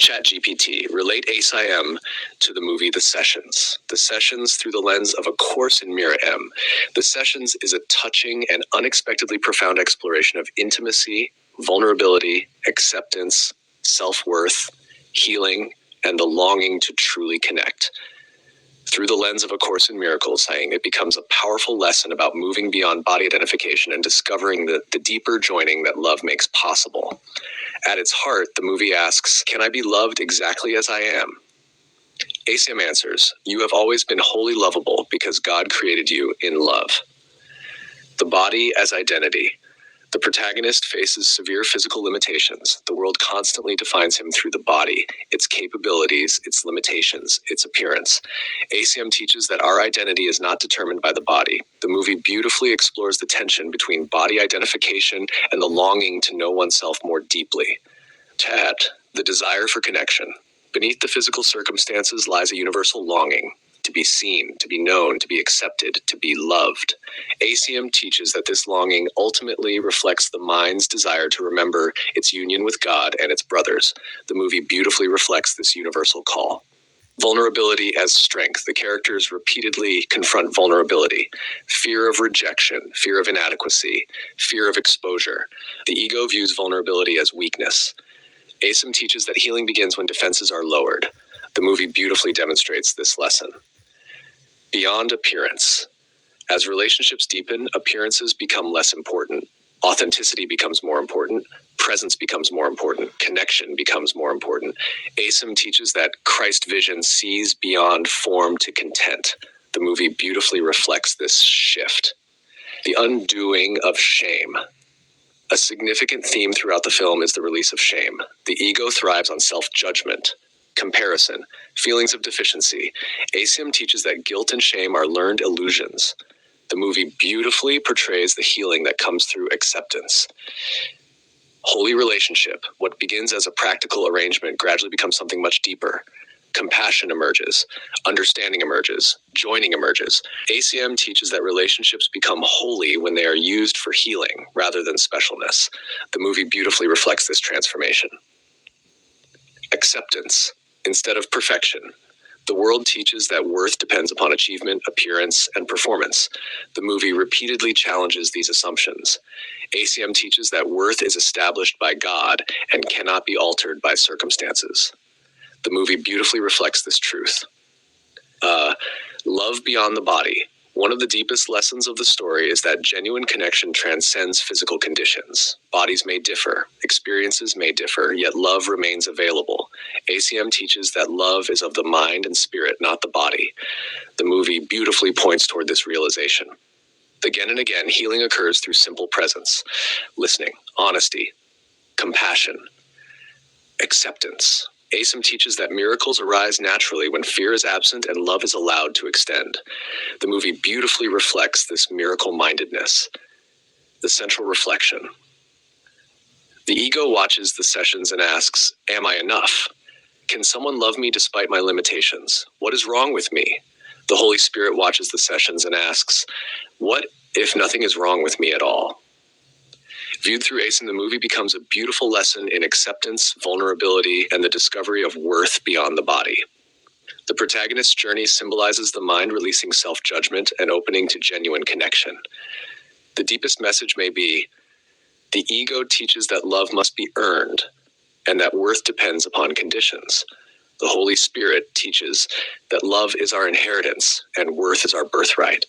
ChatGPT, relate ACIM to the movie The Sessions. The Sessions through the lens of A Course in Mirror M. The Sessions is a touching and unexpectedly profound exploration of intimacy, vulnerability, acceptance, self-worth, healing, and the longing to truly connect. Through the lens of A Course in Miracles, it becomes a powerful lesson about moving beyond body identification and discovering the deeper joining that love makes possible. At its heart, the movie asks, can I be loved exactly as I am? ACIM answers, you have always been wholly lovable because God created you in love. The body as identity. The protagonist faces severe physical limitations. The world constantly defines him through the body, its capabilities, its limitations, its appearance. ACIM teaches that our identity is not determined by the body. The movie beautifully explores the tension between body identification and the longing to know oneself more deeply. The desire for connection. Beneath the physical circumstances lies a universal longing. To be seen, to be known, to be accepted, to be loved. ACIM teaches that this longing ultimately reflects the mind's desire to remember its union with God and its brothers. The movie beautifully reflects this universal call. Vulnerability as strength. The characters repeatedly confront vulnerability, fear of rejection, fear of inadequacy, fear of exposure. The ego views vulnerability as weakness. ACIM teaches that healing begins when defenses are lowered. The movie beautifully demonstrates this lesson. Beyond appearance. As relationships deepen, appearances become less important. Authenticity becomes more important. Presence becomes more important. Connection becomes more important. ACIM teaches that Christ vision sees beyond form to content. The movie beautifully reflects this shift. The undoing of shame. A significant theme throughout the film is the release of shame. The ego thrives on self-judgment, comparison, feelings of deficiency. ACIM teaches that guilt and shame are learned illusions. The movie beautifully portrays the healing that comes through acceptance. Holy relationship. What begins as a practical arrangement gradually becomes something much deeper. Compassion emerges, understanding emerges, joining emerges. ACIM teaches that relationships become holy when they are used for healing rather than specialness. The movie beautifully reflects this transformation. Acceptance instead of perfection. The world teaches that worth depends upon achievement, appearance, and performance. The movie repeatedly challenges these assumptions. ACIM teaches that worth is established by God and cannot be altered by circumstances. The movie beautifully reflects this truth. Love beyond the body. One of the deepest lessons of the story is that genuine connection transcends physical conditions. Bodies may differ, experiences may differ, yet love remains available. ACIM teaches that love is of the mind and spirit, not the body. The movie beautifully points toward this realization. Again and again, healing occurs through simple presence, listening, honesty, compassion, acceptance. ACIM teaches that miracles arise naturally when fear is absent and love is allowed to extend. The movie beautifully reflects this miracle-mindedness. The central reflection. The ego watches the sessions and asks, am I enough? Can someone love me despite my limitations? What is wrong with me? The Holy Spirit watches the sessions and asks, what if nothing is wrong with me at all? Viewed through ACIM, the movie becomes a beautiful lesson in acceptance, vulnerability, and the discovery of worth beyond the body. The protagonist's journey symbolizes the mind releasing self-judgment and opening to genuine connection. The deepest message may be, the ego teaches that love must be earned and that worth depends upon conditions. The Holy Spirit teaches that love is our inheritance and worth is our birthright.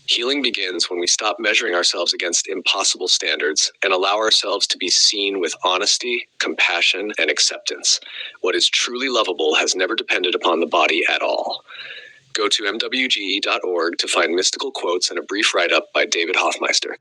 Healing begins when we stop measuring ourselves against impossible standards and allow ourselves to be seen with honesty, compassion, and acceptance. What is truly lovable has never depended upon the body at all. Go to mwge.org to find mystical quotes and a brief write-up by David Hoffmeister.